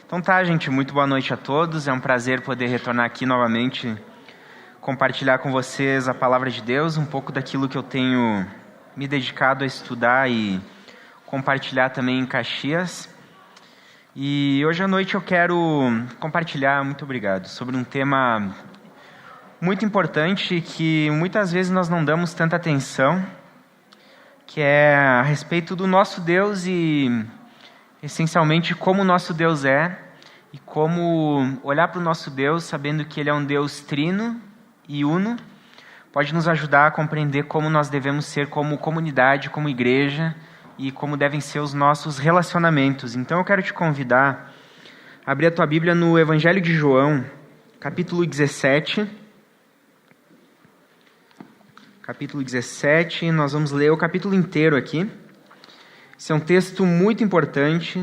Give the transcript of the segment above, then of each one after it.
Então tá, gente, muito boa noite a todos. É um prazer poder retornar aqui novamente, compartilhar com vocês a palavra de Deus, um pouco daquilo que eu tenho me dedicado a estudar e compartilhar também em Caxias. E hoje à noite eu quero compartilhar, muito obrigado, sobre um tema muito importante que muitas vezes nós não damos tanta atenção, que é a respeito do nosso Deus e essencialmente como o nosso Deus é e como olhar para o nosso Deus sabendo que Ele é um Deus trino e uno, pode nos ajudar a compreender como nós devemos ser como comunidade, como igreja e como devem ser os nossos relacionamentos. Então eu quero te convidar a abrir a tua Bíblia no Evangelho de João, capítulo 17. Capítulo 17, nós vamos ler o capítulo inteiro aqui. Esse é um texto muito importante,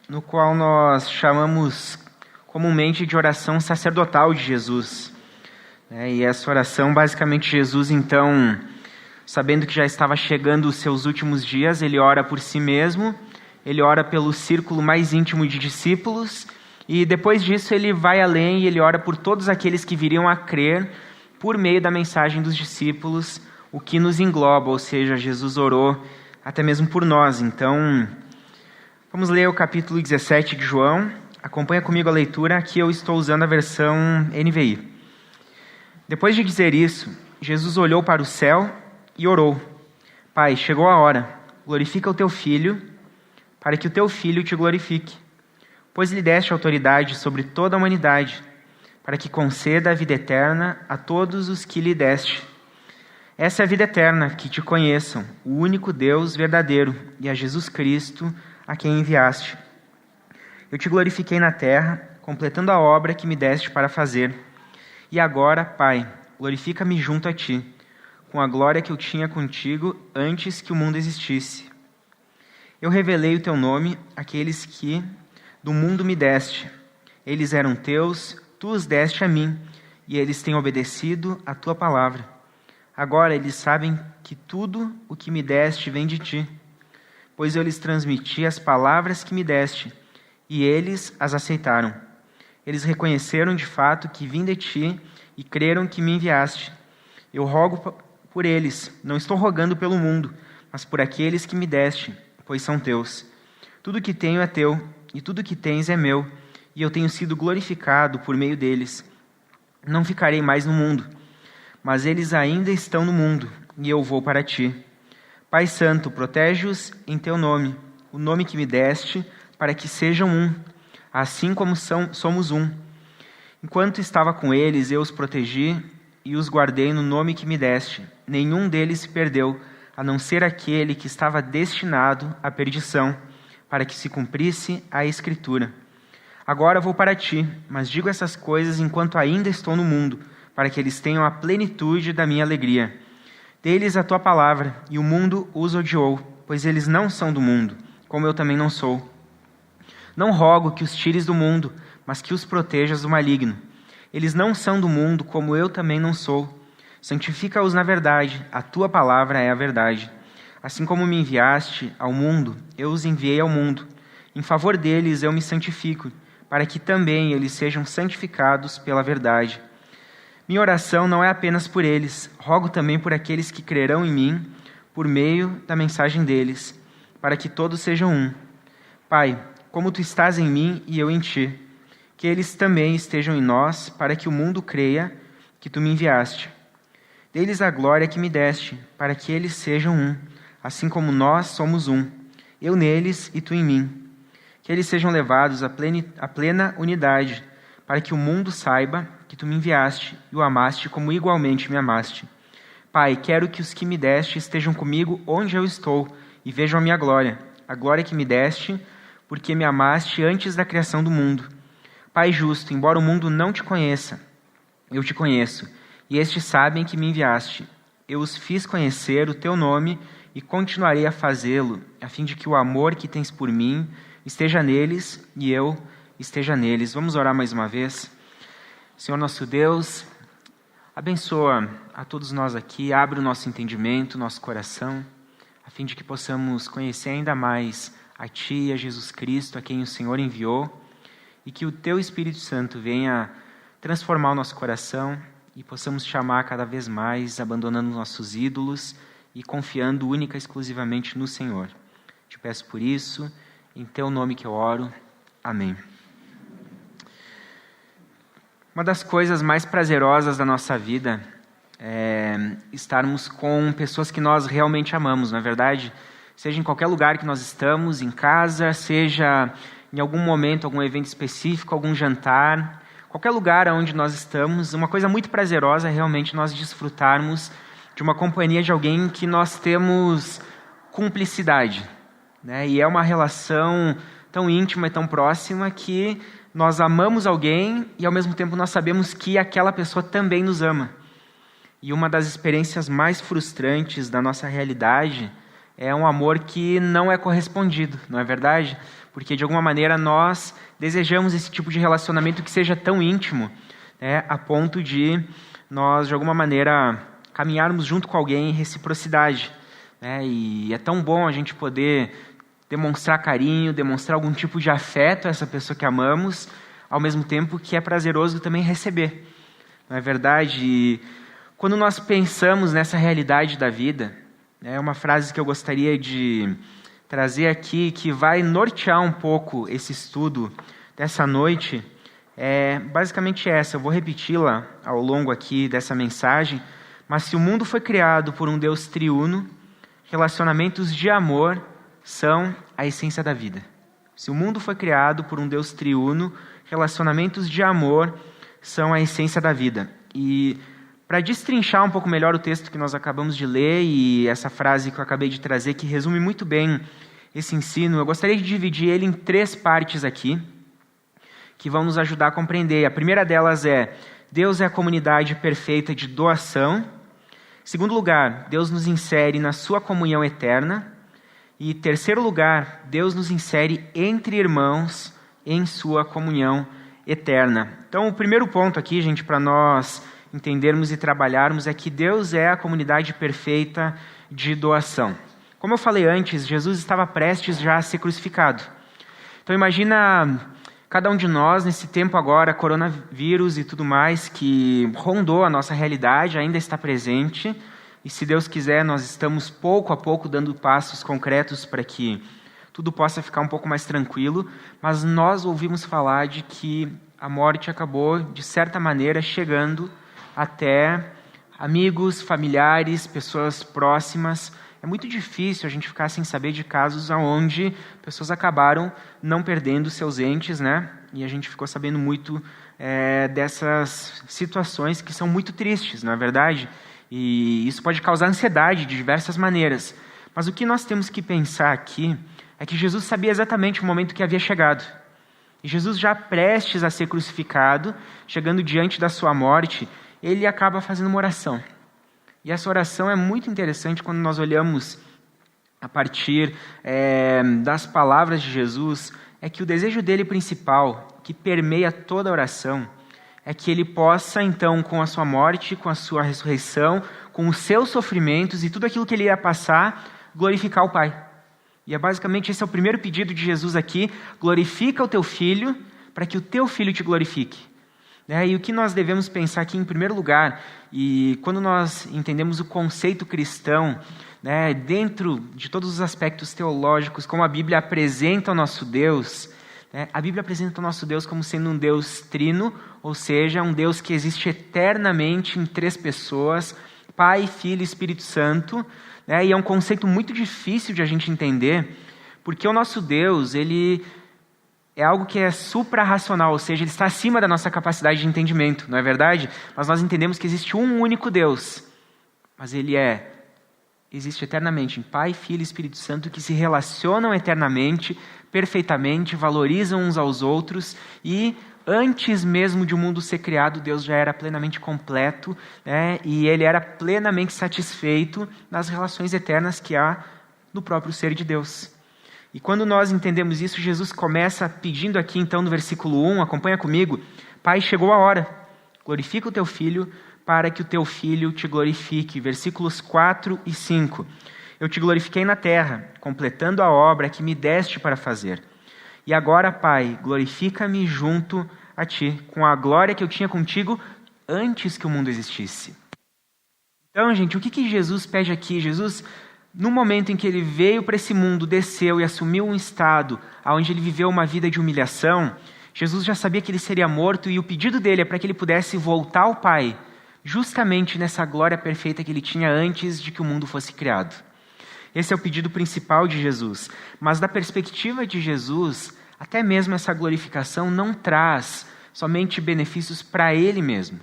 no qual nós chamamos comumente de oração sacerdotal de Jesus. E essa oração, basicamente, Jesus, então, sabendo que já estava chegando os seus últimos dias, ele ora por si mesmo, ele ora pelo círculo mais íntimo de discípulos, e depois disso ele vai além e ele ora por todos aqueles que viriam a crer por meio da mensagem dos discípulos, o que nos engloba, ou seja, Jesus orou até mesmo por nós. Então, vamos ler o capítulo 17 de João. Acompanha comigo a leitura, aqui eu estou usando a versão NVI. Depois de dizer isso, Jesus olhou para o céu e orou: Pai, chegou a hora, glorifica o teu Filho, para que o teu Filho te glorifique, pois lhe deste autoridade sobre toda a humanidade, para que conceda a vida eterna a todos os que lhe deste. Essa é a vida eterna, que te conheçam, o único Deus verdadeiro, e a Jesus Cristo, a quem enviaste. Eu te glorifiquei na terra, completando a obra que me deste para fazer. E agora, Pai, glorifica-me junto a ti, com a glória que eu tinha contigo antes que o mundo existisse. Eu revelei o teu nome àqueles que do mundo me deste. Eles eram teus, tu os deste a mim, e eles têm obedecido a tua palavra. Agora eles sabem que tudo o que me deste vem de ti, pois eu lhes transmiti as palavras que me deste, e eles as aceitaram. Eles reconheceram de fato que vim de ti e creram que me enviaste. Eu rogo por eles, não estou rogando pelo mundo, mas por aqueles que me deste, pois são teus. Tudo que tenho é teu, e tudo que tens é meu, e eu tenho sido glorificado por meio deles. Não ficarei mais no mundo, mas eles ainda estão no mundo, e eu vou para ti. Pai Santo, protege-os em teu nome, o nome que me deste, para que sejam um, assim como somos um. Enquanto estava com eles, eu os protegi e os guardei no nome que me deste. Nenhum deles se perdeu, a não ser aquele que estava destinado à perdição, para que se cumprisse a Escritura. Agora vou para ti, mas digo essas coisas enquanto ainda estou no mundo, para que eles tenham a plenitude da minha alegria. Dê-lhes a tua palavra, e o mundo os odiou, pois eles não são do mundo, como eu também não sou. Não rogo que os tires do mundo, mas que os protejas do maligno. Eles não são do mundo, como eu também não sou. Santifica-os na verdade, a tua palavra é a verdade. Assim como me enviaste ao mundo, eu os enviei ao mundo. Em favor deles eu me santifico, para que também eles sejam santificados pela verdade. Minha oração não é apenas por eles, rogo também por aqueles que crerão em mim, por meio da mensagem deles, para que todos sejam um. Pai, como tu estás em mim e eu em ti, que eles também estejam em nós, para que o mundo creia que tu me enviaste. Dê-lhes a glória que me deste, para que eles sejam um, assim como nós somos um, eu neles e tu em mim. Que eles sejam levados à plena unidade, para que o mundo saiba que tu me enviaste e o amaste como igualmente me amaste. Pai, quero que os que me deste estejam comigo onde eu estou e vejam a glória que me deste, porque me amaste antes da criação do mundo. Pai justo, embora o mundo não te conheça, eu te conheço, e estes sabem que me enviaste. Eu os fiz conhecer o teu nome e continuarei a fazê-lo, a fim de que o amor que tens por mim esteja neles e eu esteja neles. Vamos orar mais uma vez. Senhor nosso Deus, abençoa a todos nós aqui, abre o nosso entendimento, nosso coração, a fim de que possamos conhecer ainda mais a Ti e a Jesus Cristo, a quem o Senhor enviou, e que o Teu Espírito Santo venha transformar o nosso coração e possamos te amar cada vez mais, abandonando nossos ídolos e confiando única e exclusivamente no Senhor. Te peço por isso, em Teu nome que eu oro. Amém. Uma das coisas mais prazerosas da nossa vida é estarmos com pessoas que nós realmente amamos, não é verdade? Seja em qualquer lugar que nós estamos, em casa, seja em algum momento, algum evento específico, algum jantar, qualquer lugar onde nós estamos, uma coisa muito prazerosa é realmente nós desfrutarmos de uma companhia de alguém que nós temos cumplicidade, né? E é uma relação tão íntima e tão próxima que nós amamos alguém e ao mesmo tempo nós sabemos que aquela pessoa também nos ama. E uma das experiências mais frustrantes da nossa realidade é um amor que não é correspondido, não é verdade? Porque de alguma maneira nós desejamos esse tipo de relacionamento que seja tão íntimo, né, a ponto de nós de alguma maneira caminharmos junto com alguém em reciprocidade, né? E é tão bom a gente poder demonstrar carinho, demonstrar algum tipo de afeto a essa pessoa que amamos, ao mesmo tempo que é prazeroso também receber, não é verdade? E quando nós pensamos nessa realidade da vida, é uma frase que eu gostaria de trazer aqui, que vai nortear um pouco esse estudo dessa noite, é basicamente essa. Eu vou repeti-la ao longo aqui dessa mensagem, mas se o mundo foi criado por um Deus triuno, relacionamentos de amor são a essência da vida. Se o mundo foi criado por um Deus triuno, relacionamentos de amor são a essência da vida. E para destrinchar um pouco melhor o texto que nós acabamos de ler e essa frase que eu acabei de trazer, que resume muito bem esse ensino, eu gostaria de dividir ele em 3 partes aqui, que vão nos ajudar a compreender. A primeira delas é: Deus é a comunidade perfeita de doação. Em segundo lugar, Deus nos insere na sua comunhão eterna. E em terceiro lugar, Deus nos insere entre irmãos em sua comunhão eterna. Então, o primeiro ponto aqui, gente, para nós entendermos e trabalharmos é que Deus é a comunidade perfeita de doação. Como eu falei antes, Jesus estava prestes já a ser crucificado. Então imagina cada um de nós nesse tempo agora, coronavírus e tudo mais, que rondou a nossa realidade, ainda está presente, e se Deus quiser, nós estamos pouco a pouco dando passos concretos para que tudo possa ficar um pouco mais tranquilo, mas nós ouvimos falar de que a morte acabou, de certa maneira, chegando até amigos, familiares, pessoas próximas. É muito difícil a gente ficar sem saber de casos onde pessoas acabaram não perdendo seus entes, né? E a gente ficou sabendo muito dessas situações que são muito tristes, não é verdade? E isso pode causar ansiedade de diversas maneiras. Mas o que nós temos que pensar aqui é que Jesus sabia exatamente o momento que havia chegado. E Jesus, já prestes a ser crucificado, chegando diante da sua morte, ele acaba fazendo uma oração. E essa oração é muito interessante quando nós olhamos a partir das palavras de Jesus, é que o desejo dele principal, que permeia toda a oração, é que ele possa, então, com a sua morte, com a sua ressurreição, com os seus sofrimentos e tudo aquilo que ele ia passar, glorificar o Pai. E basicamente esse é o primeiro pedido de Jesus aqui: glorifica o teu filho, para que o teu filho te glorifique. E o que nós devemos pensar aqui em primeiro lugar, e quando nós entendemos o conceito cristão, dentro de todos os aspectos teológicos, como a Bíblia apresenta o nosso Deus, a Bíblia apresenta o nosso Deus como sendo um Deus trino, ou seja, um Deus que existe eternamente em 3 pessoas, Pai, Filho e Espírito Santo, e é um conceito muito difícil de a gente entender, porque o nosso Deus, ele é algo que é supra-racional, ou seja, ele está acima da nossa capacidade de entendimento, não é verdade? Mas nós entendemos que existe um único Deus, mas ele existe eternamente em Pai, Filho e Espírito Santo, que se relacionam eternamente, perfeitamente, valorizam uns aos outros, e antes mesmo de o mundo ser criado, Deus já era plenamente completo, e ele era plenamente satisfeito nas relações eternas que há no próprio ser de Deus. E quando nós entendemos isso, Jesus começa pedindo aqui, então, no versículo 1, acompanha comigo: Pai, chegou a hora, glorifica o teu filho, para que o teu filho te glorifique. Versículos 4 e 5. Eu te glorifiquei na terra, completando a obra que me deste para fazer. E agora, Pai, glorifica-me junto a Ti, com a glória que eu tinha contigo antes que o mundo existisse. Então, gente, o que Jesus pede aqui? Jesus, no momento em que ele veio para esse mundo, desceu e assumiu um estado onde ele viveu uma vida de humilhação, Jesus já sabia que ele seria morto e o pedido dele é para que ele pudesse voltar ao Pai, justamente nessa glória perfeita que ele tinha antes de que o mundo fosse criado. Esse é o pedido principal de Jesus. Mas da perspectiva de Jesus, até mesmo essa glorificação não traz somente benefícios para ele mesmo.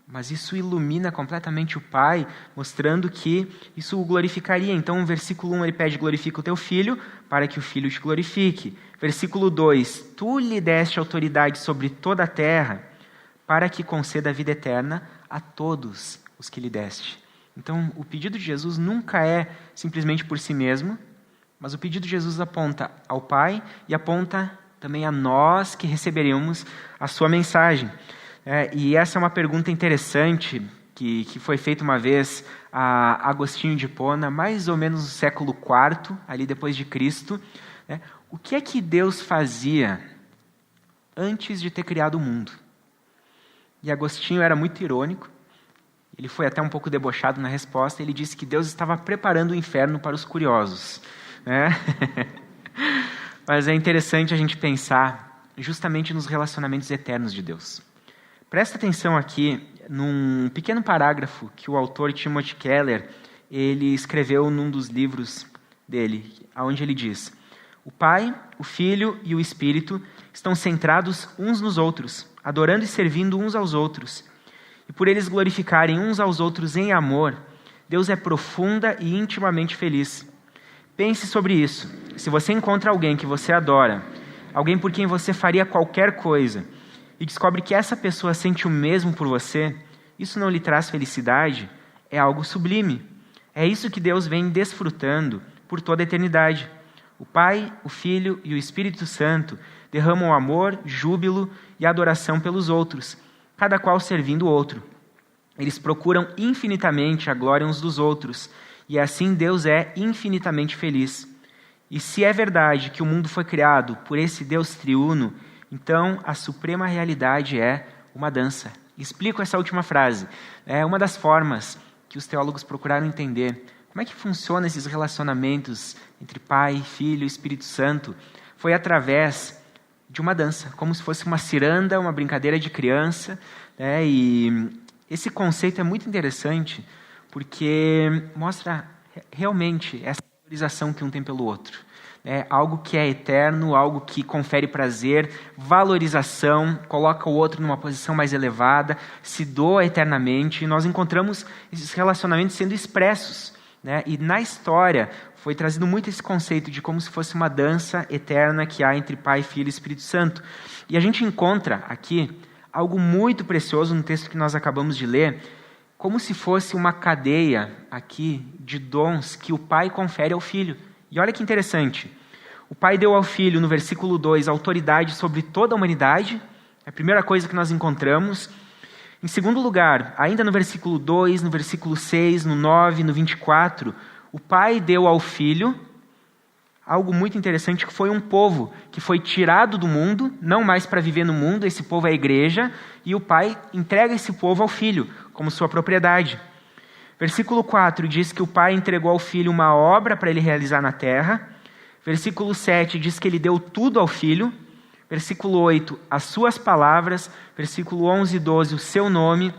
Mas isso ilumina completamente o Pai, mostrando que isso o glorificaria. Então, no versículo 1, ele pede, glorifica o teu filho, para que o filho te glorifique. Versículo 2, tu lhe deste autoridade sobre toda a terra, para que conceda a vida eterna a todos os que lhe deste. Então, o pedido de Jesus nunca é simplesmente por si mesmo, mas o pedido de Jesus aponta ao Pai e aponta também a nós que receberemos a sua mensagem. E essa é uma pergunta interessante que foi feita uma vez a Agostinho de Hipona, mais ou menos no século IV, ali depois de Cristo. O que é que Deus fazia antes de ter criado o mundo? E Agostinho era muito irônico, ele foi até um pouco debochado na resposta, ele disse que Deus estava preparando o inferno para os curiosos. Mas é interessante a gente pensar justamente nos relacionamentos eternos de Deus. Presta atenção aqui num pequeno parágrafo que o autor Timothy Keller ele escreveu num dos livros dele, onde ele diz: o Pai, o Filho e o Espírito estão centrados uns nos outros, adorando e servindo uns aos outros. E por eles glorificarem uns aos outros em amor, Deus é profunda e intimamente feliz. Pense sobre isso. Se você encontra alguém que você adora, alguém por quem você faria qualquer coisa, e descobre que essa pessoa sente o mesmo por você, isso não lhe traz felicidade? É algo sublime. É isso que Deus vem desfrutando por toda a eternidade. O Pai, o Filho e o Espírito Santo derramam amor, júbilo e adoração pelos outros, cada qual servindo o outro. Eles procuram infinitamente a glória uns dos outros, e assim Deus é infinitamente feliz. E se é verdade que o mundo foi criado por esse Deus triuno, então a suprema realidade é uma dança. Explico essa última frase. É uma das formas que os teólogos procuraram entender como é que funcionam esses relacionamentos entre Pai, Filho e Espírito Santo. Foi através de uma dança, como se fosse uma ciranda, uma brincadeira de criança. E esse conceito é muito interessante porque mostra realmente essa valorização que um tem pelo outro. Algo que é eterno, algo que confere prazer, valorização, coloca o outro numa posição mais elevada, se doa eternamente. E nós encontramos esses relacionamentos sendo expressos. E na história foi trazido muito esse conceito de como se fosse uma dança eterna que há entre Pai, Filho e Espírito Santo. E a gente encontra aqui algo muito precioso no texto que nós acabamos de ler, como se fosse uma cadeia aqui de dons que o Pai confere ao Filho. E olha que interessante, o Pai deu ao Filho, no versículo 2, autoridade sobre toda a humanidade, é a primeira coisa que nós encontramos. Em segundo lugar, ainda no versículo 2, no versículo 6, no 9, no 24, o Pai deu ao Filho algo muito interessante, que foi um povo que foi tirado do mundo, não mais para viver no mundo, esse povo é a igreja, e o Pai entrega esse povo ao Filho, como sua propriedade. Versículo 4 diz que o Pai entregou ao Filho uma obra para ele realizar na terra. Versículo 7 diz que ele deu tudo ao Filho. Versículo 8, as suas palavras. Versículo 11 e 12, o seu nome.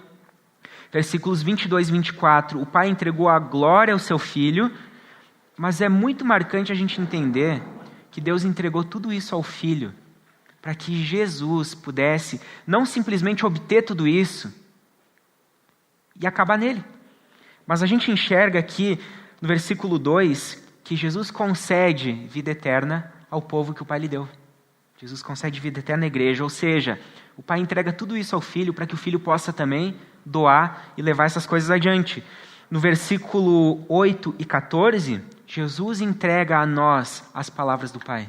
Versículos 22 e 24, o Pai entregou a glória ao seu Filho. Mas é muito marcante a gente entender que Deus entregou tudo isso ao Filho, para que Jesus pudesse não simplesmente obter tudo isso e acabar nele. Mas a gente enxerga aqui, no versículo 2, que Jesus concede vida eterna ao povo que o Pai lhe deu. Jesus concede vida eterna à igreja, ou seja, o Pai entrega tudo isso ao Filho para que o Filho possa também doar e levar essas coisas adiante. No versículo 8 e 14, Jesus entrega a nós as palavras do Pai.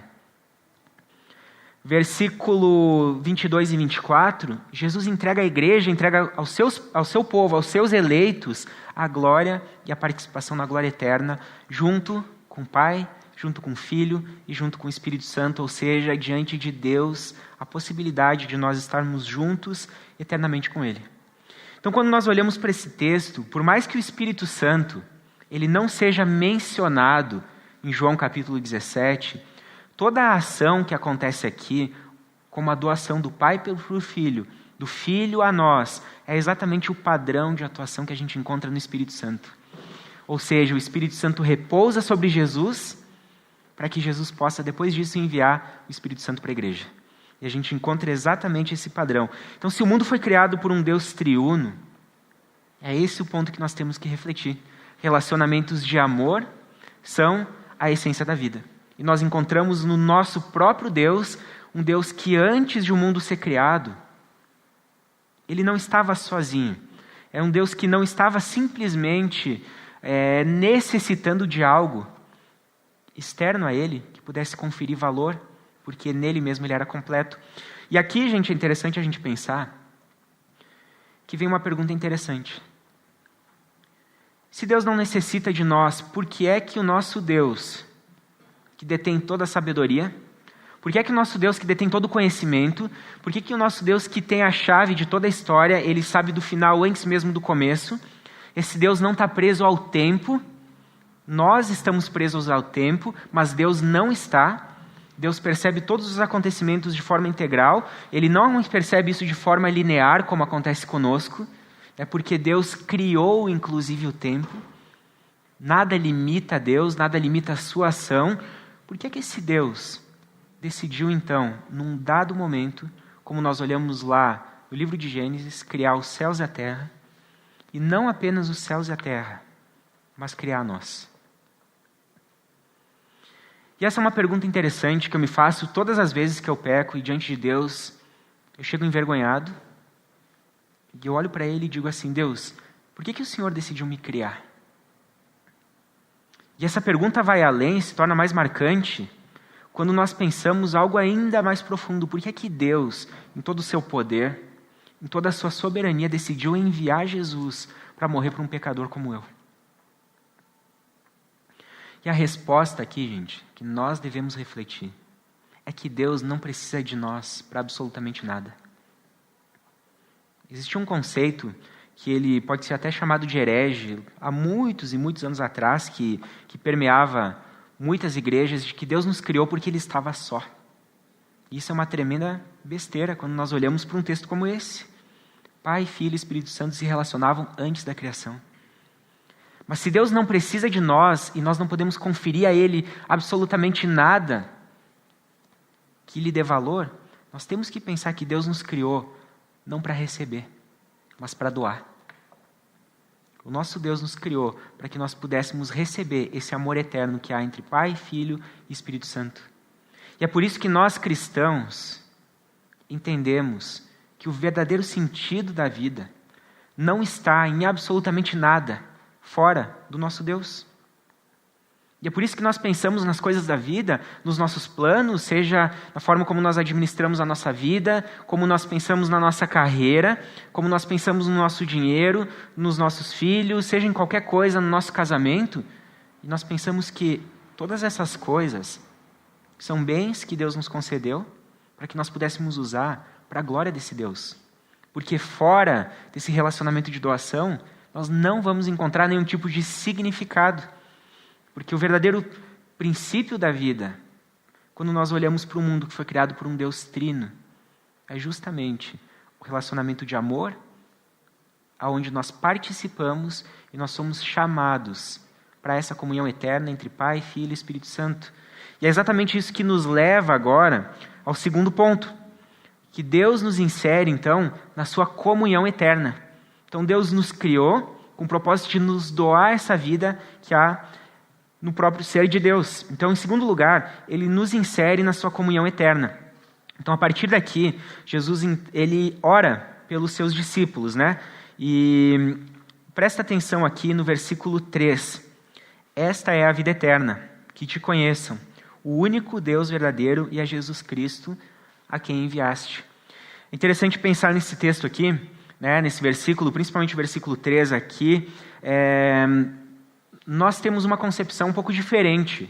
Versículo 22 e 24, Jesus entrega à igreja, entrega ao seu povo, aos seus eleitos, a glória e a participação na glória eterna, junto com o Pai, junto com o Filho e junto com o Espírito Santo, ou seja, diante de Deus, a possibilidade de nós estarmos juntos eternamente com Ele. Então, quando nós olhamos para esse texto, por mais que o Espírito Santo ele não seja mencionado em João capítulo 17, toda a ação que acontece aqui, como a doação do Pai pelo Filho, do Filho a nós, é exatamente o padrão de atuação que a gente encontra no Espírito Santo. Ou seja, o Espírito Santo repousa sobre Jesus, para que Jesus possa, depois disso, enviar o Espírito Santo para a igreja. E a gente encontra exatamente esse padrão. Então, se o mundo foi criado por um Deus triuno, é esse o ponto que nós temos que refletir. Relacionamentos de amor são a essência da vida. E nós encontramos no nosso próprio Deus, um Deus que antes de o mundo ser criado, ele não estava sozinho. É um Deus que não estava simplesmente necessitando de algo externo a ele, que pudesse conferir valor, porque nele mesmo ele era completo. E aqui, gente, é interessante a gente pensar que vem uma pergunta interessante. Se Deus não necessita de nós, por que é que o nosso Deus, que detém toda a sabedoria, por que é que o nosso Deus que detém todo o conhecimento, por que o nosso Deus que tem a chave de toda a história, ele sabe do final antes mesmo do começo, esse Deus não está preso ao tempo, nós estamos presos ao tempo, mas Deus não está. Deus percebe todos os acontecimentos de forma integral, ele não percebe isso de forma linear, como acontece conosco, é porque Deus criou inclusive o tempo, nada limita a Deus, nada limita a sua ação. Por que esse Deus decidiu então, num dado momento, como nós olhamos lá no livro de Gênesis, criar os céus e a terra, e não apenas os céus e a terra, mas criar nós? E essa é uma pergunta interessante que eu me faço todas as vezes que eu peco e diante de Deus eu chego envergonhado e eu olho para Ele e digo assim: Deus, por que o Senhor decidiu me criar? E essa pergunta vai além, se torna mais marcante quando nós pensamos algo ainda mais profundo. Por que Deus, em todo o seu poder, em toda a sua soberania, decidiu enviar Jesus para morrer por um pecador como eu? E a resposta aqui, gente, que nós devemos refletir, é que Deus não precisa de nós para absolutamente nada. Existia um conceito que ele pode ser até chamado de herege, há muitos e muitos anos atrás, que permeava muitas igrejas, de que Deus nos criou porque Ele estava só. Isso é uma tremenda besteira quando nós olhamos para um texto como esse. Pai, Filho e Espírito Santo se relacionavam antes da criação. Mas se Deus não precisa de nós e nós não podemos conferir a Ele absolutamente nada que lhe dê valor, nós temos que pensar que Deus nos criou não para receber, mas para doar. O nosso Deus nos criou para que nós pudéssemos receber esse amor eterno que há entre Pai, Filho e Espírito Santo. E é por isso que nós cristãos entendemos que o verdadeiro sentido da vida não está em absolutamente nada fora do nosso Deus. E é por isso que nós pensamos nas coisas da vida, nos nossos planos, seja na forma como nós administramos a nossa vida, como nós pensamos na nossa carreira, como nós pensamos no nosso dinheiro, nos nossos filhos, seja em qualquer coisa, no nosso casamento. E nós pensamos que todas essas coisas são bens que Deus nos concedeu para que nós pudéssemos usar para a glória desse Deus. Porque fora desse relacionamento de doação, nós não vamos encontrar nenhum tipo de significado. Porque o verdadeiro princípio da vida, quando nós olhamos para um mundo que foi criado por um Deus trino, é justamente o relacionamento de amor, aonde nós participamos e nós somos chamados para essa comunhão eterna entre Pai, Filho e Espírito Santo. E é exatamente isso que nos leva agora ao segundo ponto, que Deus nos insere, então, na sua comunhão eterna. Então Deus nos criou com o propósito de nos doar essa vida que há no próprio ser de Deus. Então, em segundo lugar, Ele nos insere na sua comunhão eterna. Então, a partir daqui, Jesus ele ora pelos seus discípulos, né? E presta atenção aqui no versículo 3. Esta é a vida eterna, que te conheçam, o único Deus verdadeiro e a Jesus Cristo, a quem enviaste. É interessante pensar nesse texto aqui, né? Nesse versículo, principalmente o versículo 3 aqui, nós temos uma concepção um pouco diferente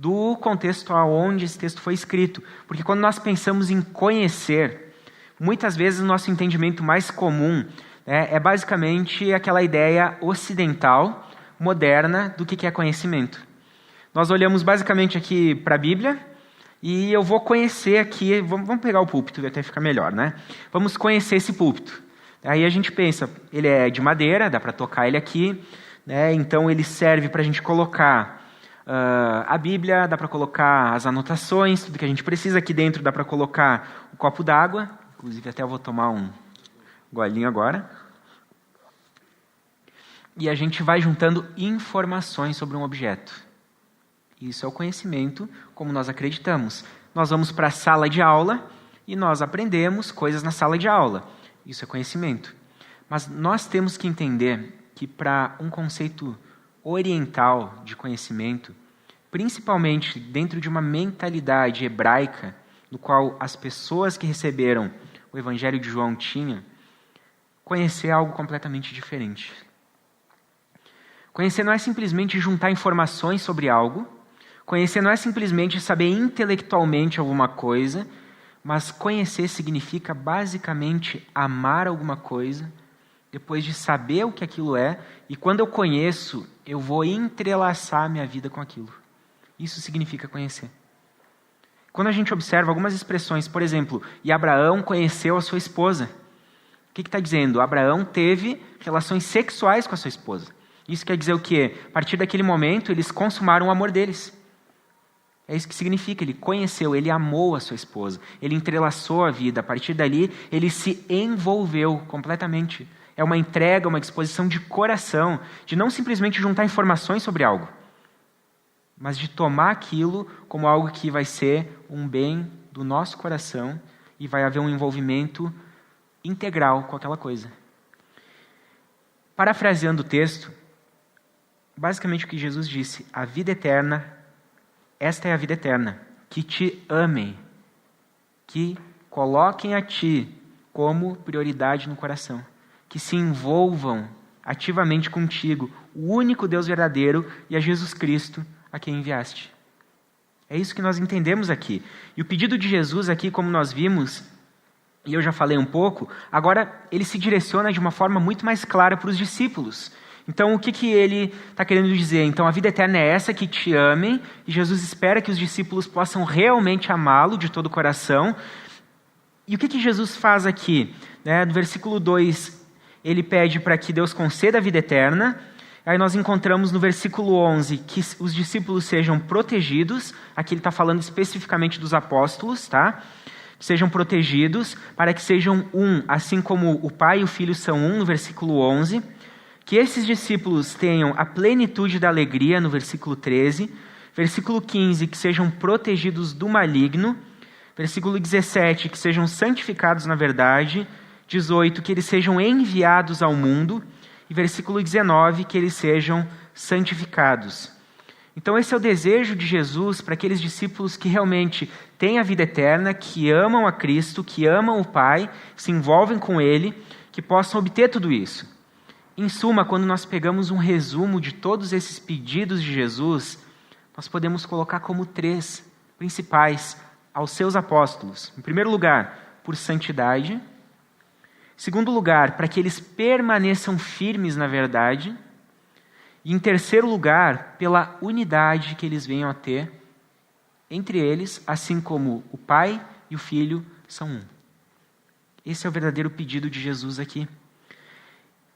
do contexto aonde esse texto foi escrito. Porque quando nós pensamos em conhecer, muitas vezes o nosso entendimento mais comum é basicamente aquela ideia ocidental, moderna, do que é conhecimento. Nós olhamos basicamente aqui para a Bíblia e eu vou conhecer aqui, vamos pegar o púlpito, até ficar melhor, né? Vamos conhecer esse púlpito. Aí a gente pensa, ele é de madeira, dá para tocar ele aqui, né? Então ele serve para a gente colocar a Bíblia, dá para colocar as anotações, tudo que a gente precisa. Aqui dentro dá para colocar o copo d'água, inclusive até eu vou tomar um golinho agora. E a gente vai juntando informações sobre um objeto. Isso é o conhecimento, como nós acreditamos. Nós vamos para a sala de aula e nós aprendemos coisas na sala de aula. Isso é conhecimento. Mas nós temos que entender que para um conceito oriental de conhecimento, principalmente dentro de uma mentalidade hebraica, no qual as pessoas que receberam o Evangelho de João tinham, conhecer é algo completamente diferente. Conhecer não é simplesmente juntar informações sobre algo, conhecer não é simplesmente saber intelectualmente alguma coisa, mas conhecer significa basicamente amar alguma coisa, depois de saber o que aquilo é, e quando eu conheço, eu vou entrelaçar minha vida com aquilo. Isso significa conhecer. Quando a gente observa algumas expressões, por exemplo, e Abraão conheceu a sua esposa. O que está dizendo? Abraão teve relações sexuais com a sua esposa. Isso quer dizer o quê? A partir daquele momento, eles consumaram o amor deles. É isso que significa, ele conheceu, ele amou a sua esposa, ele entrelaçou a vida, a partir dali ele se envolveu completamente. É uma entrega, uma disposição de coração, de não simplesmente juntar informações sobre algo, mas de tomar aquilo como algo que vai ser um bem do nosso coração e vai haver um envolvimento integral com aquela coisa. Parafraseando o texto, basicamente o que Jesus disse, a vida eterna, esta é a vida eterna, que te amem, que coloquem a ti como prioridade no coração, que se envolvam ativamente contigo, o único Deus verdadeiro e a Jesus Cristo a quem enviaste. É isso que nós entendemos aqui. E o pedido de Jesus aqui, como nós vimos, e eu já falei um pouco, agora ele se direciona de uma forma muito mais clara para os discípulos. Então, o que ele está querendo dizer? Então, a vida eterna é essa, que te amem, e Jesus espera que os discípulos possam realmente amá-lo de todo o coração. E o que Jesus faz aqui? No versículo 2, ele pede para que Deus conceda a vida eterna. Aí nós encontramos no versículo 11 que os discípulos sejam protegidos. Aqui ele está falando especificamente dos apóstolos, tá? Sejam protegidos, para que sejam um, assim como o Pai e o Filho são um, no versículo 11. Que esses discípulos tenham a plenitude da alegria, no versículo 13. Versículo 15, que sejam protegidos do maligno. Versículo 17, que sejam santificados na verdade. 18, que eles sejam enviados ao mundo. E versículo 19, que eles sejam santificados. Então esse é o desejo de Jesus para aqueles discípulos que realmente têm a vida eterna, que amam a Cristo, que amam o Pai, se envolvem com Ele, que possam obter tudo isso. Em suma, quando nós pegamos um resumo de todos esses pedidos de Jesus, nós podemos colocar como 3 principais aos seus apóstolos. Em primeiro lugar, por santidade. Em segundo lugar, para que eles permaneçam firmes na verdade. E em terceiro lugar, pela unidade que eles venham a ter entre eles, assim como o Pai e o Filho são um. Esse é o verdadeiro pedido de Jesus aqui.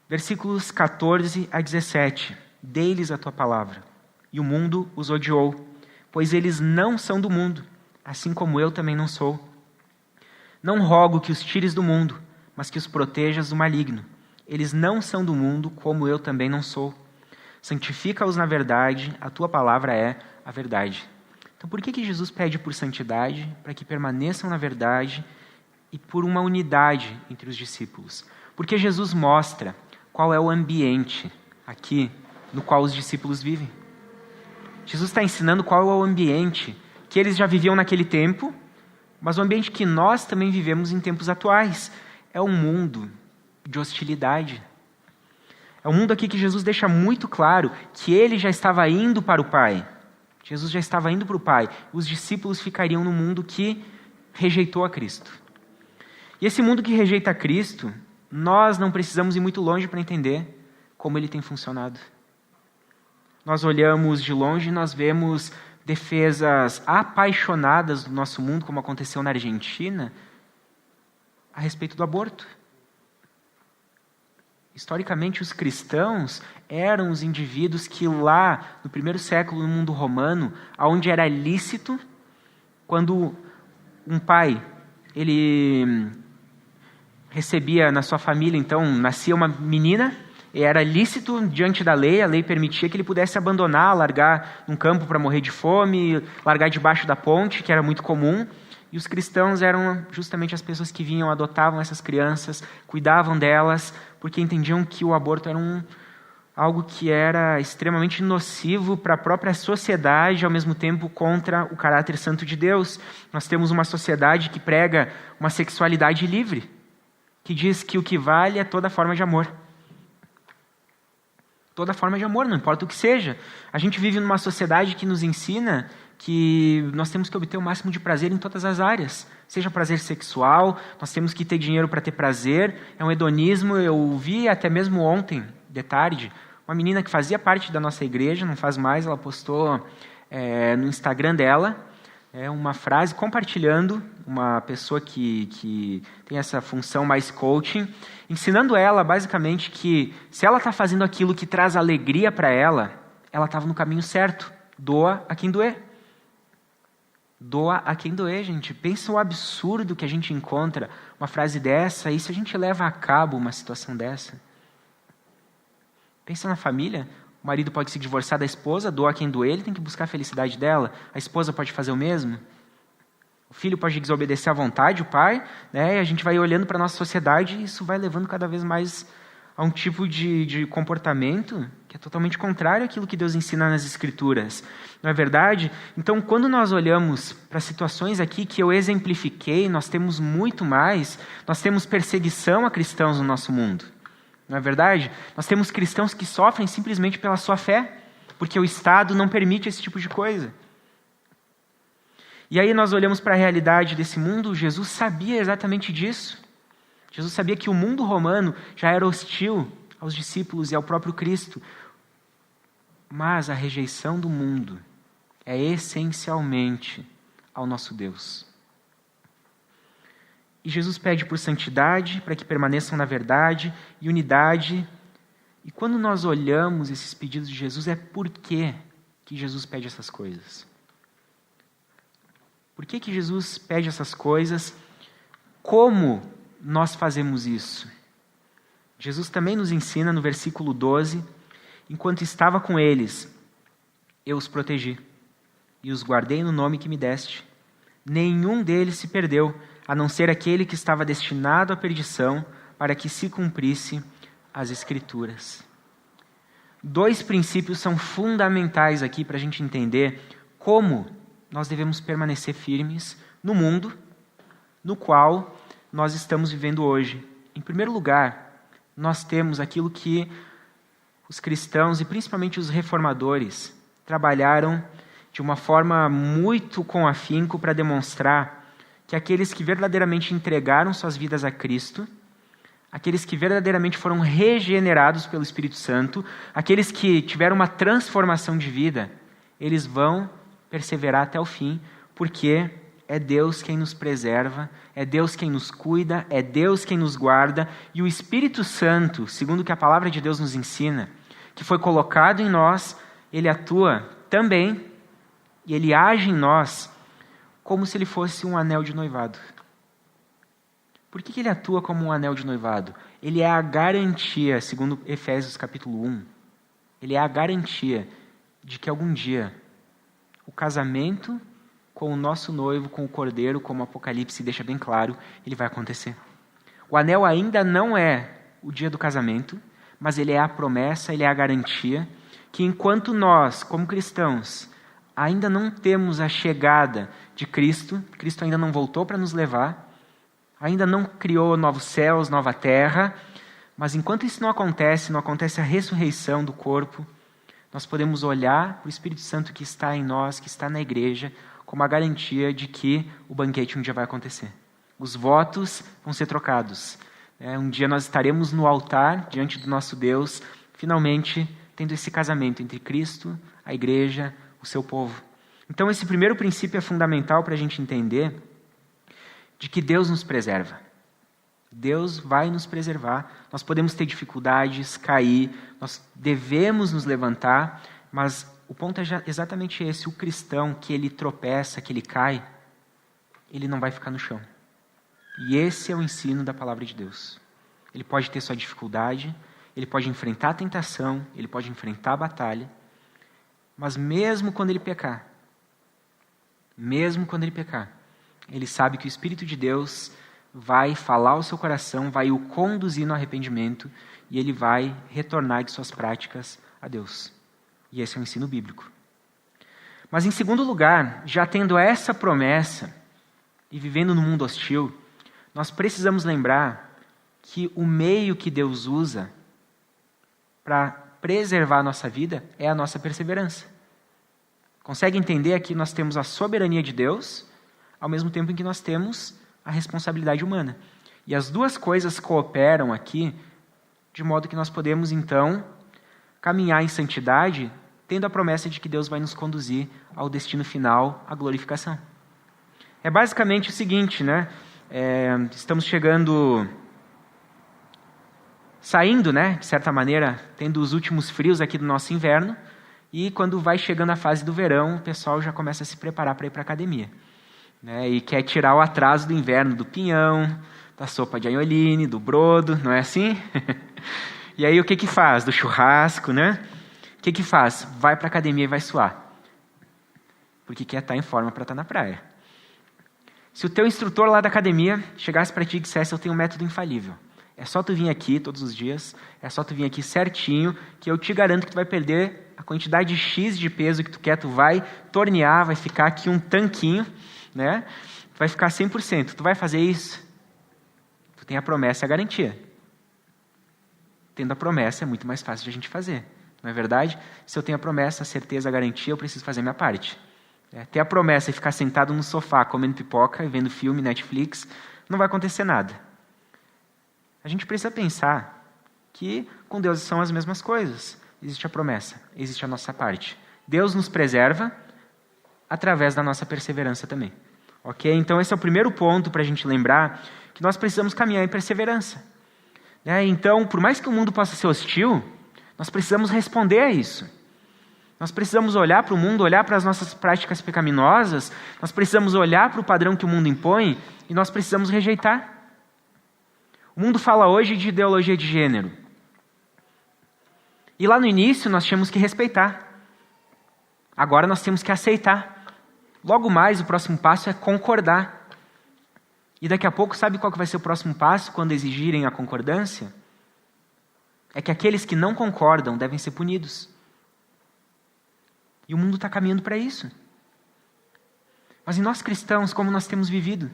Versículos 14 a 17. Dei-lhes a tua palavra, e o mundo os odiou, pois eles não são do mundo, assim como eu também não sou. Não rogo que os tires do mundo, mas que os protejas do maligno. Eles não são do mundo, como eu também não sou. Santifica-os na verdade, a tua palavra é a verdade. Então por que Jesus pede por santidade? Para que permaneçam na verdade e por uma unidade entre os discípulos. Porque Jesus mostra qual é o ambiente aqui no qual os discípulos vivem. Jesus está ensinando qual é o ambiente que eles já viviam naquele tempo, mas o ambiente que nós também vivemos em tempos atuais. É um mundo de hostilidade. É um mundo aqui que Jesus deixa muito claro que ele já estava indo para o Pai. Jesus já estava indo para o Pai. Os discípulos ficariam no mundo que rejeitou a Cristo. E esse mundo que rejeita a Cristo, nós não precisamos ir muito longe para entender como ele tem funcionado. Nós olhamos de longe e nós vemos defesas apaixonadas do nosso mundo, como aconteceu na Argentina, a respeito do aborto. Historicamente, os cristãos eram os indivíduos que lá, no primeiro século, no mundo romano, onde era lícito, quando um pai, ele recebia na sua família, então, nascia uma menina, e era lícito diante da lei, a lei permitia que ele pudesse abandonar, largar num campo para morrer de fome, largar debaixo da ponte, que era muito comum. E os cristãos eram justamente as pessoas que vinham, adotavam essas crianças, cuidavam delas, porque entendiam que o aborto era algo que era extremamente nocivo para a própria sociedade, ao mesmo tempo contra o caráter santo de Deus. Nós temos uma sociedade que prega uma sexualidade livre, que diz que o que vale é toda forma de amor. Toda forma de amor, não importa o que seja. A gente vive numa sociedade que nos ensina que nós temos que obter o máximo de prazer em todas as áreas. Seja prazer sexual, nós temos que ter dinheiro para ter prazer. É um hedonismo. Eu vi até mesmo ontem, de tarde, uma menina que fazia parte da nossa igreja, não faz mais, ela postou no Instagram dela uma frase compartilhando, uma pessoa que tem essa função mais coaching, ensinando ela basicamente que se ela está fazendo aquilo que traz alegria para ela estava no caminho certo. Doa a quem doer. Doa a quem doer, gente. Pensa o absurdo que a gente encontra uma frase dessa, e se a gente leva a cabo uma situação dessa? Pensa na família. O marido pode se divorciar da esposa, doa a quem doer, ele tem que buscar a felicidade dela. A esposa pode fazer o mesmo. O filho pode desobedecer à vontade, o pai, né? E a gente vai olhando para a nossa sociedade e isso vai levando cada vez mais a um tipo de comportamento que é totalmente contrário àquilo que Deus ensina nas Escrituras. Não é verdade? Então, quando nós olhamos para situações aqui que eu exemplifiquei, nós temos muito mais. Nós temos perseguição a cristãos no nosso mundo. Não é verdade? Nós temos cristãos que sofrem simplesmente pela sua fé, porque o Estado não permite esse tipo de coisa. E aí nós olhamos para a realidade desse mundo, Jesus sabia exatamente disso. Jesus sabia que o mundo romano já era hostil aos discípulos e ao próprio Cristo. Mas a rejeição do mundo é essencialmente ao nosso Deus. E Jesus pede por santidade, para que permaneçam na verdade e unidade. E quando nós olhamos esses pedidos de Jesus, é por que Jesus pede essas coisas? Por que Jesus pede essas coisas? Como nós fazemos isso? Jesus também nos ensina no versículo 12, enquanto estava com eles, eu os protegi e os guardei no nome que me deste. Nenhum deles se perdeu, a não ser aquele que estava destinado à perdição, para que se cumprisse as Escrituras. 2 princípios são fundamentais aqui para a gente entender como nós devemos permanecer firmes no mundo no qual nós estamos vivendo hoje. Em primeiro lugar, nós temos aquilo que os cristãos e principalmente os reformadores trabalharam de uma forma muito com afinco para demonstrar que aqueles que verdadeiramente entregaram suas vidas a Cristo, aqueles que verdadeiramente foram regenerados pelo Espírito Santo, aqueles que tiveram uma transformação de vida, eles vão perseverar até o fim, porque é Deus quem nos preserva, é Deus quem nos cuida, é Deus quem nos guarda, e o Espírito Santo, segundo o que a palavra de Deus nos ensina, que foi colocado em nós, ele atua também, e ele age em nós, como se ele fosse um anel de noivado. Por que ele atua como um anel de noivado? Ele é a garantia, segundo Efésios capítulo 1, ele é a garantia de que algum dia o casamento com o nosso noivo, com o Cordeiro, como o Apocalipse deixa bem claro, ele vai acontecer. O anel ainda não é o dia do casamento, mas ele é a promessa, ele é a garantia que enquanto nós, como cristãos, ainda não temos a chegada de Cristo, Cristo ainda não voltou para nos levar, ainda não criou novos céus, nova terra, mas enquanto isso não acontece a ressurreição do corpo, nós podemos olhar para o Espírito Santo que está em nós, que está na igreja, como a garantia de que o banquete um dia vai acontecer. Os votos vão ser trocados. Um dia nós estaremos no altar, diante do nosso Deus, finalmente tendo esse casamento entre Cristo, a igreja, o seu povo. Então esse primeiro princípio é fundamental para a gente entender de que Deus nos preserva. Deus vai nos preservar. Nós podemos ter dificuldades, cair, nós devemos nos levantar, mas o ponto é exatamente esse. O cristão que ele tropeça, que ele cai, ele não vai ficar no chão. E esse é o ensino da palavra de Deus. Ele pode ter sua dificuldade, ele pode enfrentar a tentação, ele pode enfrentar a batalha, mas mesmo quando ele pecar, ele sabe que o Espírito de Deus vai falar ao seu coração, vai o conduzir no arrependimento e ele vai retornar de suas práticas a Deus. E esse é o ensino bíblico. Mas em segundo lugar, já tendo essa promessa e vivendo no mundo hostil, nós precisamos lembrar que o meio que Deus usa para preservar a nossa vida é a nossa perseverança. Consegue entender aqui nós temos a soberania de Deus, ao mesmo tempo em que nós temos a responsabilidade humana. E as duas coisas cooperam aqui, de modo que nós podemos, então, caminhar em santidade, tendo a promessa de que Deus vai nos conduzir ao destino final, à glorificação. É basicamente o seguinte, né? Estamos saindo, né, de certa maneira, tendo os últimos frios aqui do nosso inverno, e quando vai chegando a fase do verão, o pessoal já começa a se preparar para ir para a academia. Né, e quer tirar o atraso do inverno do pinhão, da sopa de aioline, do brodo, não é assim? E aí o que faz? Do churrasco, né? O que faz? Vai para a academia e vai suar. Porque quer estar em forma para estar na praia. Se o teu instrutor lá da academia chegasse para ti e dissesse, eu tenho um método infalível. É só tu vir aqui todos os dias, é só tu vir aqui certinho, que eu te garanto que tu vai perder a quantidade X de peso que tu quer, tu vai tornear, vai ficar aqui um tanquinho, né? Vai ficar 100%. Tu vai fazer isso? Tu tem a promessa e a garantia. Tendo a promessa é muito mais fácil de a gente fazer. Não é verdade? Se eu tenho a promessa, a certeza, a garantia, eu preciso fazer minha parte. Ter a promessa e ficar sentado no sofá comendo pipoca e vendo filme, Netflix, não vai acontecer nada. A gente precisa pensar que com Deus são as mesmas coisas. Existe a promessa, existe a nossa parte. Deus nos preserva através da nossa perseverança também. Ok? Então esse é o primeiro ponto para a gente lembrar que nós precisamos caminhar em perseverança. Então, por mais que o mundo possa ser hostil, nós precisamos responder a isso. Nós precisamos olhar para o mundo, olhar para as nossas práticas pecaminosas, nós precisamos olhar para o padrão que o mundo impõe e nós precisamos rejeitar. O mundo fala hoje de ideologia de gênero. E lá no início nós tínhamos que respeitar. Agora nós temos que aceitar. Logo mais o próximo passo é concordar. E daqui a pouco, sabe qual que vai ser o próximo passo quando exigirem a concordância? É que aqueles que não concordam devem ser punidos. E o mundo está caminhando para isso. Mas e nós cristãos, como nós temos vivido?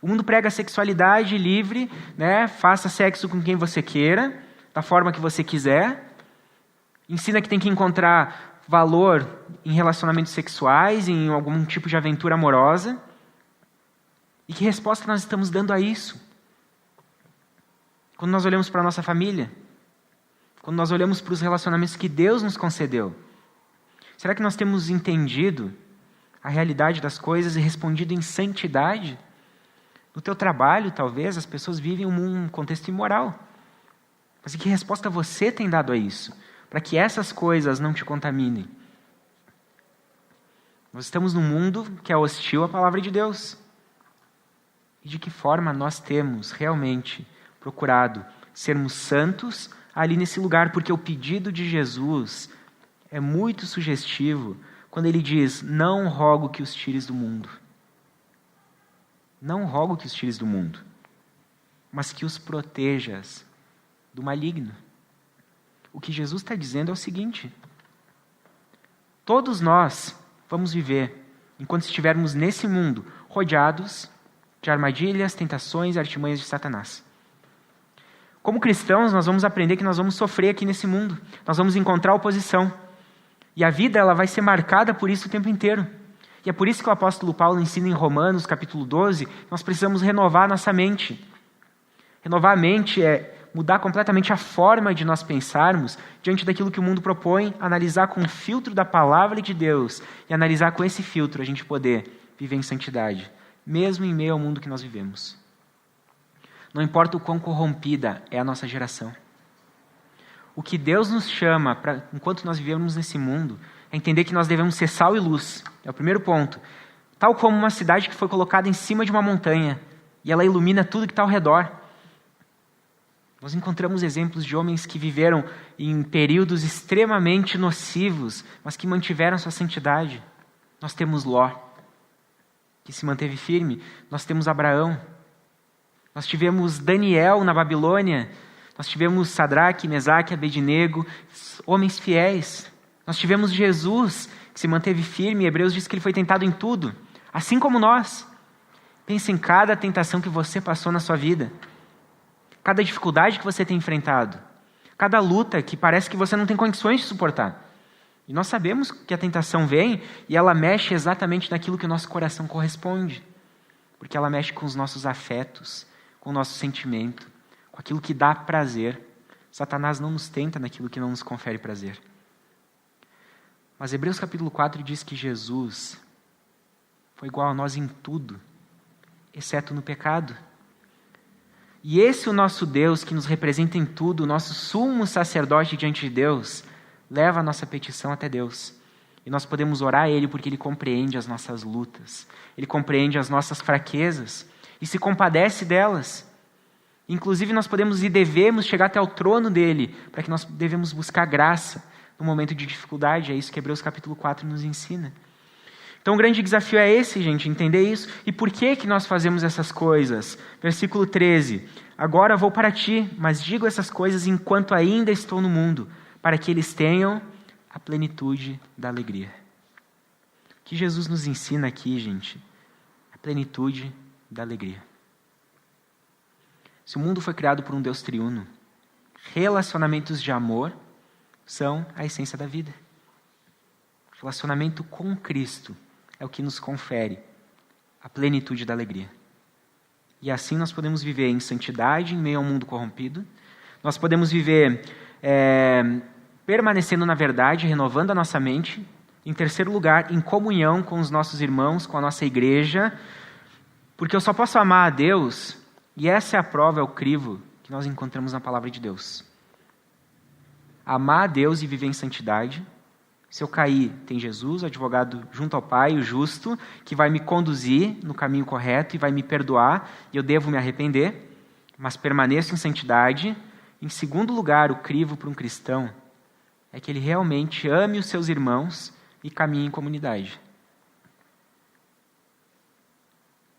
O mundo prega a sexualidade livre, né? Faça sexo com quem você queira, da forma que você quiser. Ensina que tem que encontrar valor em relacionamentos sexuais, em algum tipo de aventura amorosa. E que resposta nós estamos dando a isso? Quando nós olhamos para a nossa família? Quando nós olhamos para os relacionamentos que Deus nos concedeu? Será que nós temos entendido a realidade das coisas e respondido em santidade? No teu trabalho, talvez, as pessoas vivem um contexto imoral. Mas que resposta você tem dado a isso? Para que essas coisas não te contaminem. Nós estamos num mundo que é hostil à palavra de Deus. E de que forma nós temos realmente procurado sermos santos ali nesse lugar? Porque o pedido de Jesus é muito sugestivo quando ele diz, não rogo que os tires do mundo. Não rogo que os tires do mundo, mas que os protejas do maligno. O que Jesus está dizendo é o seguinte, todos nós vamos viver, enquanto estivermos nesse mundo, rodeados de armadilhas, tentações e artimanhas de Satanás. Como cristãos, nós vamos aprender que nós vamos sofrer aqui nesse mundo. Nós vamos encontrar oposição. E a vida ela vai ser marcada por isso o tempo inteiro. E é por isso que o apóstolo Paulo ensina em Romanos, capítulo 12, que nós precisamos renovar a nossa mente. Renovar a mente é mudar completamente a forma de nós pensarmos diante daquilo que o mundo propõe, analisar com o filtro da palavra de Deus e analisar com esse filtro a gente poder viver em santidade, mesmo em meio ao mundo que nós vivemos. Não importa o quão corrompida é a nossa geração. O que Deus nos chama, enquanto nós vivemos nesse mundo, é entender que nós devemos ser sal e luz. É o primeiro ponto. Tal como uma cidade que foi colocada em cima de uma montanha e ela ilumina tudo que está ao redor. Nós encontramos exemplos de homens que viveram em períodos extremamente nocivos, mas que mantiveram sua santidade. Nós temos Ló, que se manteve firme. Nós temos Abraão. Nós tivemos Daniel na Babilônia. Nós tivemos Sadraque, Mesaque, Abednego, homens fiéis. Nós tivemos Jesus, que se manteve firme. Hebreus diz que ele foi tentado em tudo, assim como nós. Pense em cada tentação que você passou na sua vida. Cada dificuldade que você tem enfrentado. Cada luta que parece que você não tem condições de suportar. E nós sabemos que a tentação vem e ela mexe exatamente naquilo que o nosso coração corresponde. Porque ela mexe com os nossos afetos, com o nosso sentimento, com aquilo que dá prazer. Satanás não nos tenta naquilo que não nos confere prazer. Mas Hebreus capítulo 4 diz que Jesus foi igual a nós em tudo, exceto no pecado. E esse o nosso Deus que nos representa em tudo, o nosso sumo sacerdote diante de Deus, leva a nossa petição até Deus. E nós podemos orar a Ele porque Ele compreende as nossas lutas. Ele compreende as nossas fraquezas e se compadece delas. Inclusive nós podemos e devemos chegar até o trono dEle para que nós devemos buscar graça no momento de dificuldade. É isso que Hebreus capítulo 4 nos ensina. Então o grande desafio é esse, gente, entender isso. E por que nós fazemos essas coisas? Versículo 13. Agora vou para ti, mas digo essas coisas enquanto ainda estou no mundo, para que eles tenham a plenitude da alegria. O que Jesus nos ensina aqui, gente? A plenitude da alegria. Se o mundo foi criado por um Deus triuno, relacionamentos de amor são a essência da vida. Relacionamento com Cristo é o que nos confere a plenitude da alegria. E assim nós podemos viver em santidade em meio ao mundo corrompido. Nós podemos viver permanecendo na verdade, renovando a nossa mente. Em terceiro lugar, em comunhão com os nossos irmãos, com a nossa igreja. Porque eu só posso amar a Deus, e essa é a prova, é o crivo que nós encontramos na palavra de Deus. Amar a Deus e viver em santidade. Se eu cair, tem Jesus, o advogado junto ao Pai, o justo, que vai me conduzir no caminho correto e vai me perdoar, e eu devo me arrepender, mas permaneço em santidade. Em segundo lugar, o crivo para um cristão é que ele realmente ame os seus irmãos e caminhe em comunidade.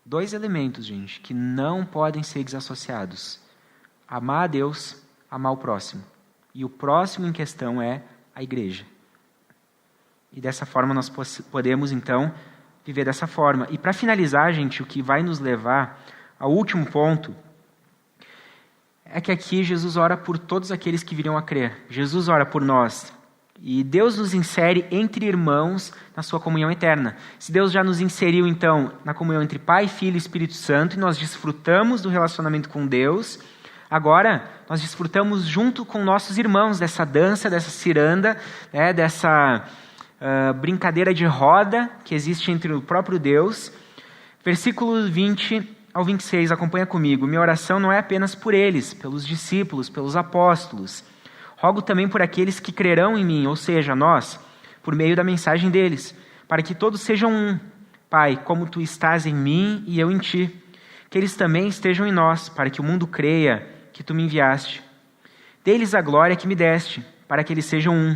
2 elementos, gente, que não podem ser desassociados. Amar a Deus, amar o próximo. E o próximo em questão é a igreja. E dessa forma nós podemos, então, viver dessa forma. E para finalizar, gente, o que vai nos levar ao último ponto é que aqui Jesus ora por todos aqueles que viriam a crer. Jesus ora por nós. E Deus nos insere entre irmãos na sua comunhão eterna. Se Deus já nos inseriu, então, na comunhão entre Pai, Filho e Espírito Santo, e nós desfrutamos do relacionamento com Deus, agora nós desfrutamos junto com nossos irmãos dessa dança, dessa ciranda, dessa brincadeira de roda que existe entre o próprio Deus. Versículo 20 ao 26, acompanha comigo. Minha oração não é apenas por eles, pelos discípulos, pelos apóstolos. Rogo também por aqueles que crerão em mim, ou seja, nós, por meio da mensagem deles, para que todos sejam um. Pai, como tu estás em mim e eu em ti, que eles também estejam em nós, para que o mundo creia que tu me enviaste. Dê-lhes a glória que me deste, para que eles sejam um,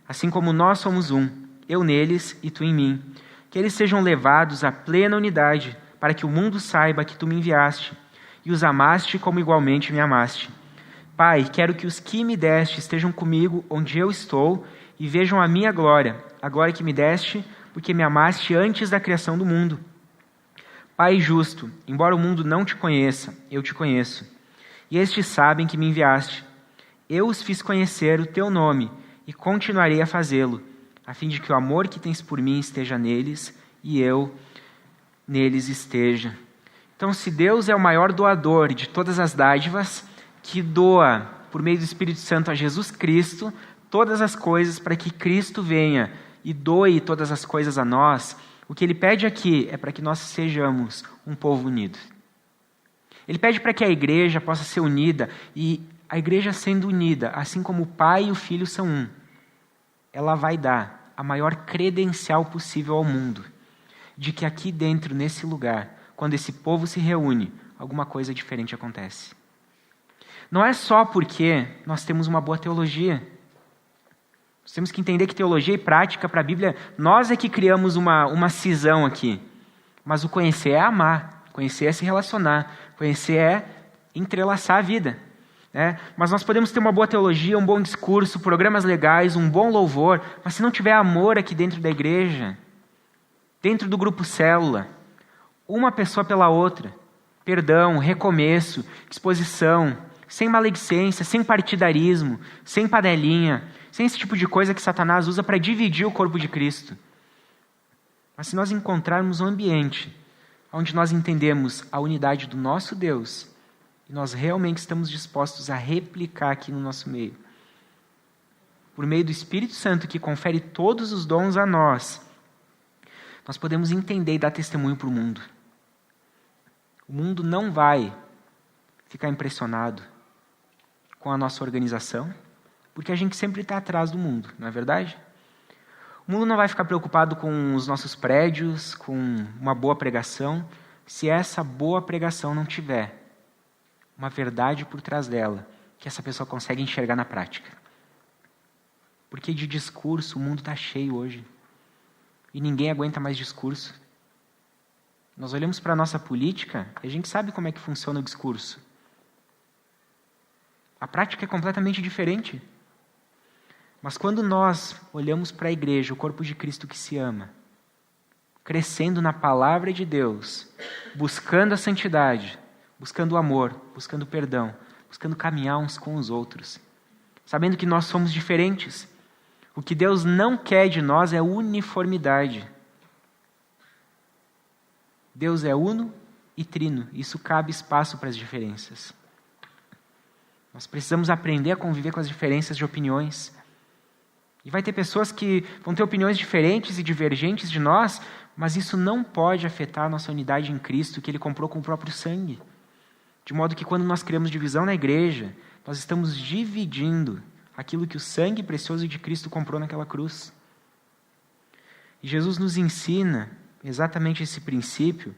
assim como nós somos um, eu neles e tu em mim. Que eles sejam levados à plena unidade, para que o mundo saiba que tu me enviaste, e os amaste como igualmente me amaste. Pai, quero que os que me deste estejam comigo onde eu estou e vejam a minha glória, a glória que me deste, porque me amaste antes da criação do mundo. Pai justo, embora o mundo não te conheça, eu te conheço. e estes sabem que me enviaste. Eu os fiz conhecer o teu nome, e continuarei a fazê-lo, a fim de que o amor que tens por mim esteja neles, e eu neles esteja. Então, se Deus é o maior doador de todas as dádivas, que doa, por meio do Espírito Santo, a Jesus Cristo, todas as coisas para que Cristo venha e doe todas as coisas a nós, o que Ele pede aqui é para que nós sejamos um povo unido. Ele pede para que a igreja possa ser unida, e a igreja sendo unida, assim como o Pai e o Filho são um, ela vai dar a maior credencial possível ao mundo, de que aqui dentro, nesse lugar, quando esse povo se reúne, alguma coisa diferente acontece. Não é só porque nós temos uma boa teologia. Nós temos que entender que teologia e prática para a Bíblia, nós é que criamos uma cisão aqui. Mas o conhecer é amar, conhecer é se relacionar, conhecer é entrelaçar a vida. Mas nós podemos ter uma boa teologia, um bom discurso, programas legais, um bom louvor, mas se não tiver amor aqui dentro da igreja, dentro do grupo célula, uma pessoa pela outra, perdão, recomeço, disposição, sem maledicência, sem partidarismo, sem panelinha, sem esse tipo de coisa que Satanás usa para dividir o corpo de Cristo. Mas se nós encontrarmos um ambiente onde nós entendemos a unidade do nosso Deus, e nós realmente estamos dispostos a replicar aqui no nosso meio, por meio do Espírito Santo que confere todos os dons a nós, nós podemos entender e dar testemunho para o mundo. O mundo não vai ficar impressionado com a nossa organização, porque a gente sempre está atrás do mundo, não é verdade? O mundo não vai ficar preocupado com os nossos prédios, com uma boa pregação, se essa boa pregação não tiver uma verdade por trás dela, que essa pessoa consegue enxergar na prática. Porque de discurso o mundo está cheio hoje, e ninguém aguenta mais discurso. Nós olhamos para a nossa política e a gente sabe como é que funciona o discurso. A prática é completamente diferente. Mas quando nós olhamos para a igreja, o corpo de Cristo que se ama, crescendo na palavra de Deus, buscando a santidade, buscando o amor, buscando o perdão, buscando caminhar uns com os outros, sabendo que nós somos diferentes, o que Deus não quer de nós é uniformidade. Deus é uno e trino, isso cabe espaço para as diferenças. Nós precisamos aprender a conviver com as diferenças de opiniões. E vai ter pessoas que vão ter opiniões diferentes e divergentes de nós, mas isso não pode afetar a nossa unidade em Cristo, que Ele comprou com o próprio sangue. De modo que quando nós criamos divisão na igreja, nós estamos dividindo aquilo que o sangue precioso de Cristo comprou naquela cruz. E Jesus nos ensina exatamente esse princípio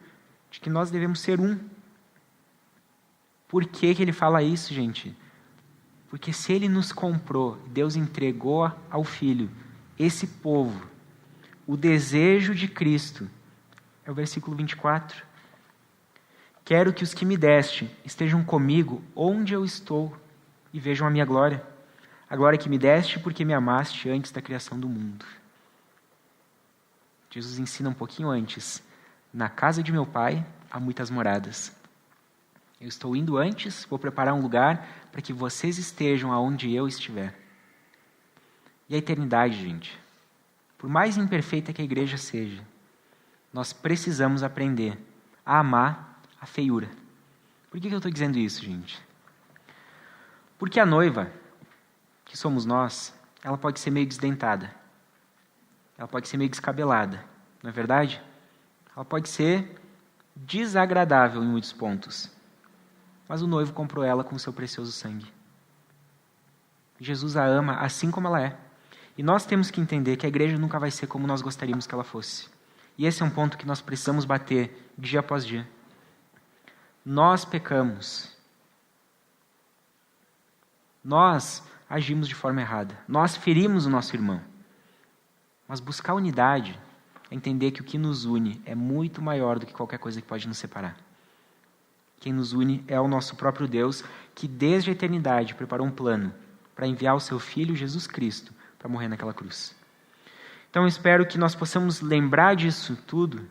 de que nós devemos ser um. Por que Ele fala isso, gente? Porque se Ele nos comprou, Deus entregou ao Filho, esse povo, o desejo de Cristo, é o versículo 24. Quero que os que me deste estejam comigo onde eu estou e vejam a minha glória. A glória que me deste porque me amaste antes da criação do mundo. Jesus ensina um pouquinho antes. Na casa de meu Pai há muitas moradas. Eu estou indo antes, vou preparar um lugar para que vocês estejam aonde eu estiver. E a eternidade, gente, por mais imperfeita que a igreja seja, nós precisamos aprender a amar a feiura. Por que eu estou dizendo isso, gente? Porque a noiva, que somos nós, ela pode ser meio desdentada. Ela pode ser meio descabelada, não é verdade? Ela pode ser desagradável em muitos pontos. Mas o noivo comprou ela com o seu precioso sangue. Jesus a ama assim como ela é. E nós temos que entender que a igreja nunca vai ser como nós gostaríamos que ela fosse. E esse é um ponto que nós precisamos bater dia após dia. Nós pecamos. Nós agimos de forma errada. Nós ferimos o nosso irmão. Mas buscar unidade é entender que o que nos une é muito maior do que qualquer coisa que pode nos separar. Quem nos une é o nosso próprio Deus, que desde a eternidade preparou um plano para enviar o seu Filho, Jesus Cristo, para morrer naquela cruz. Então eu espero que nós possamos lembrar disso tudo,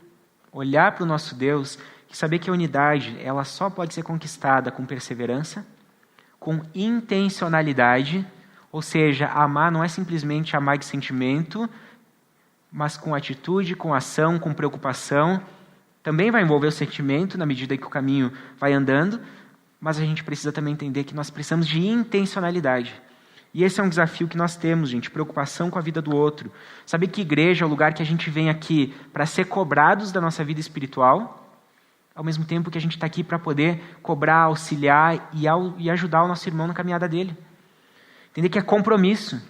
olhar para o nosso Deus e saber que a unidade ela só pode ser conquistada com perseverança com intencionalidade, ou seja, amar não é simplesmente amar de sentimento, mas com atitude, com ação, com preocupação. Também vai envolver o sentimento na medida que o caminho vai andando, mas a gente precisa também entender que nós precisamos de intencionalidade. E esse é um desafio que nós temos, gente, preocupação com a vida do outro. Saber que igreja é o lugar que a gente vem aqui para ser cobrados da nossa vida espiritual, ao mesmo tempo que a gente está aqui para poder cobrar, auxiliar e ajudar o nosso irmão na caminhada dele. Entender que é compromisso.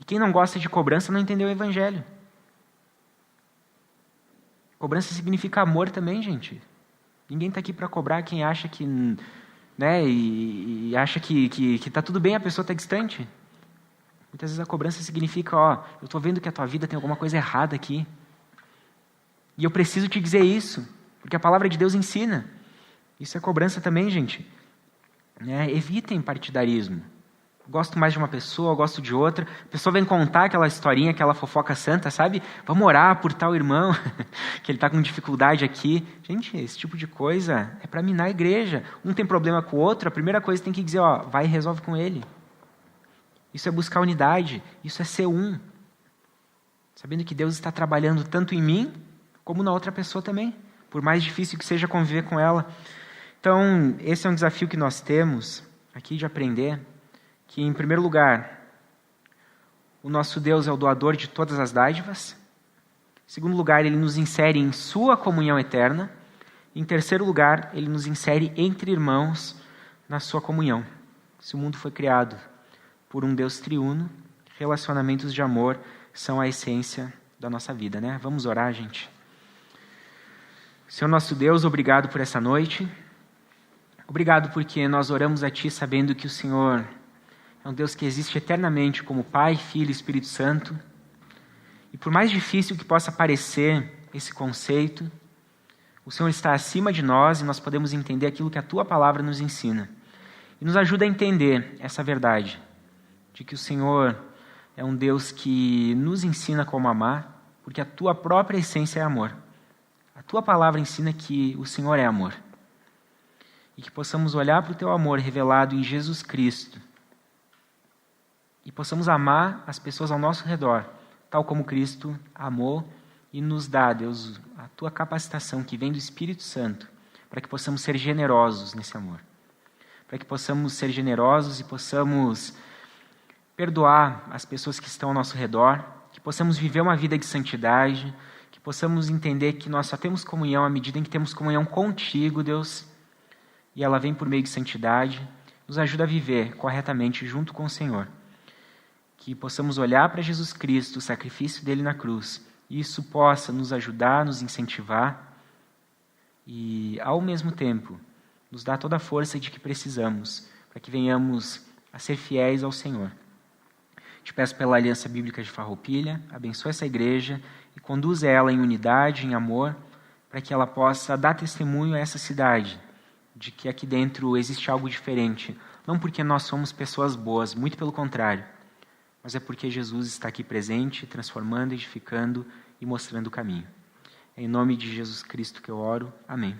E quem não gosta de cobrança não entendeu o evangelho. Cobrança significa amor também, gente. Ninguém está aqui para cobrar quem acha que... e acha que está tudo bem, a pessoa está distante. Muitas vezes a cobrança significa, eu estou vendo que a tua vida tem alguma coisa errada aqui. E eu preciso te dizer isso, porque a palavra de Deus ensina. Isso é cobrança também, gente. Evitem partidarismo. Gosto mais de uma pessoa, gosto de outra. A pessoa vem contar aquela historinha, aquela fofoca santa, sabe? Vamos orar por tal irmão, que ele está com dificuldade aqui. Gente, esse tipo de coisa é para minar a igreja. Um tem problema com o outro, a primeira coisa que tem que dizer, vai e resolve com ele. Isso é buscar unidade, isso é ser um. Sabendo que Deus está trabalhando tanto em mim, como na outra pessoa também. Por mais difícil que seja conviver com ela. Então, esse é um desafio que nós temos aqui de aprender, que, em primeiro lugar, o nosso Deus é o doador de todas as dádivas. Em segundo lugar, Ele nos insere em sua comunhão eterna. Em terceiro lugar, Ele nos insere entre irmãos na sua comunhão. Se o mundo foi criado por um Deus triuno, relacionamentos de amor são a essência da nossa vida, né? Vamos orar, gente. Senhor nosso Deus, obrigado por essa noite. Obrigado porque nós oramos a Ti sabendo que o Senhor é um Deus que existe eternamente como Pai, Filho e Espírito Santo. E por mais difícil que possa parecer esse conceito, o Senhor está acima de nós e nós podemos entender aquilo que a Tua palavra nos ensina. E nos ajuda a entender essa verdade, de que o Senhor é um Deus que nos ensina como amar, porque a Tua própria essência é amor. A Tua palavra ensina que o Senhor é amor. E que possamos olhar para o Teu amor revelado em Jesus Cristo e possamos amar as pessoas ao nosso redor, tal como Cristo amou e nos dá, Deus, a Tua capacitação que vem do Espírito Santo, para que possamos ser generosos nesse amor. Para que possamos ser generosos e possamos perdoar as pessoas que estão ao nosso redor, que possamos viver uma vida de santidade, que possamos entender que nós só temos comunhão à medida em que temos comunhão contigo, Deus, e ela vem por meio de santidade, nos ajuda a viver corretamente junto com o Senhor. Que possamos olhar para Jesus Cristo, o sacrifício dele na cruz, e isso possa nos ajudar, nos incentivar e, ao mesmo tempo, nos dar toda a força de que precisamos para que venhamos a ser fiéis ao Senhor. Te peço pela Aliança Bíblica de Farroupilha, abençoa essa igreja e conduza ela em unidade, em amor, para que ela possa dar testemunho a essa cidade de que aqui dentro existe algo diferente. Não porque nós somos pessoas boas, muito pelo contrário, mas é porque Jesus está aqui presente, transformando, edificando e mostrando o caminho. É em nome de Jesus Cristo que eu oro. Amém.